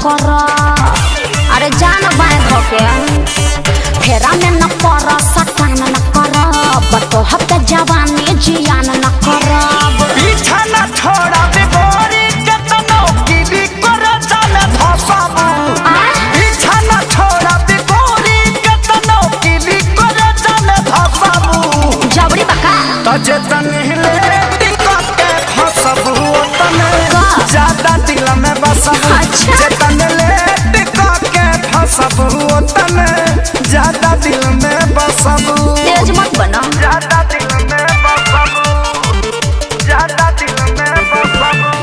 कर। अरे जान बाएं धोके फेरा में न पर सटान न कर। तो हफ्ते जवानी जियान न करब। पीछा न छोड़ा बेगोरी केतनो कीली कर जाने फसाबू। पीछा न छोड़ा बेगोरी केतनो कीली कर जाने फसाबू। जबरी बका तजे तनहिले टिका के फसाबू तने ज्यादा दिल में बसाबू। अच्छा। जे तनहिले टिका के फसाबू तने ज्यादा दिल में बसाबू। तेज मत बना। ज्यादा दिल में बसाबू। ज्यादा दिल में बसाबू।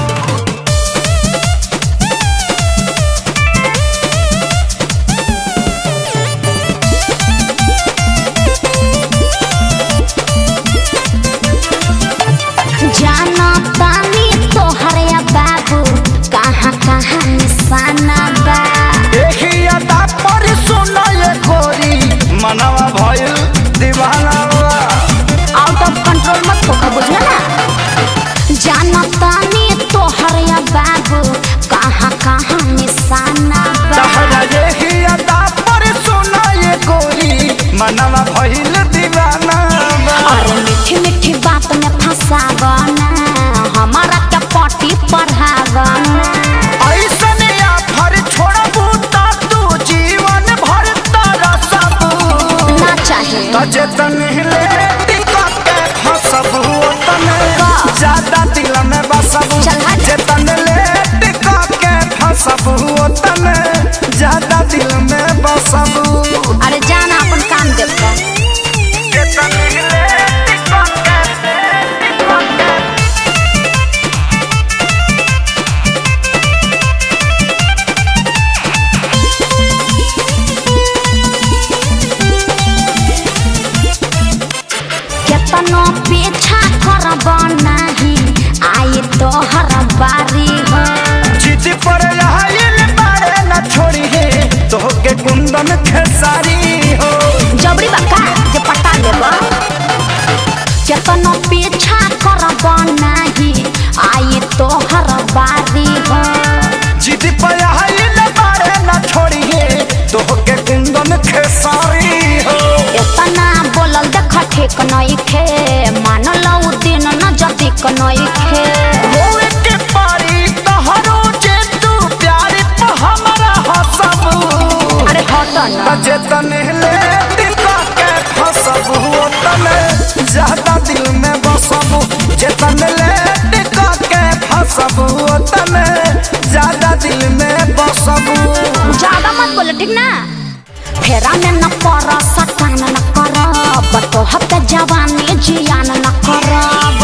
जाना तानी तोहर या बाबू कहाँ कहाँ निशाना बा। देखी अदा पर सुनो ये गोरी मनवा भइल दीवाना बा। आउट ऑफ कंट्रोल मत होकर बुझला ना। जाना तानी तोहर या बाबू कहाँ कहाँ निशाना बा। तहरा देखी अदा पर सुनो ये गोरी मनवा भइल दीवाना बा। अरे मीठी मीठी बात में फंसावना हमारा क्या पार्टी पढ़ावना। ऐसने आफर छोड़बू ता तू जीवन भर तरसबू। ना चाहे तजे तनहिले टिका के फसबू तने ज्यादा दिल में बसबू। चल हट। जे तनहिले टिका के फसबू तने ज्यादा दिल में बसबू। अरे जाना अपन काम देखो। जे तनहिले टिका के केतनो पीछा करब नहीं आई तोहर बारी हो। जिद पर आइल बारे न छोड़ी है तोहके कुंदन खेसारी हो। जबरी बका जे पटा लेब। केतनो पीछा करब नहीं आई तोहर बारी हो। जिद पर आइल बारे न छोड़ी है तोहके कुंदन खेसारी हो। इतना बोलल देख ठीक नहीं खे मान लो दिन न जदिक नहीं खे। होए के पारी तोहरो जे तू प्यार पे हमरा हसबू। अरे हट न। जे तनहिले टिका के फसबू तने ज्यादा दिल में बसबू। जे तनहिले टिका के फसबू तने ज्यादा दिल में बसबू। ज्यादा मत बोलो ठीक ना। फेरा में न पर सटान न करब। तो हफ्ते जवानी जियान न करब।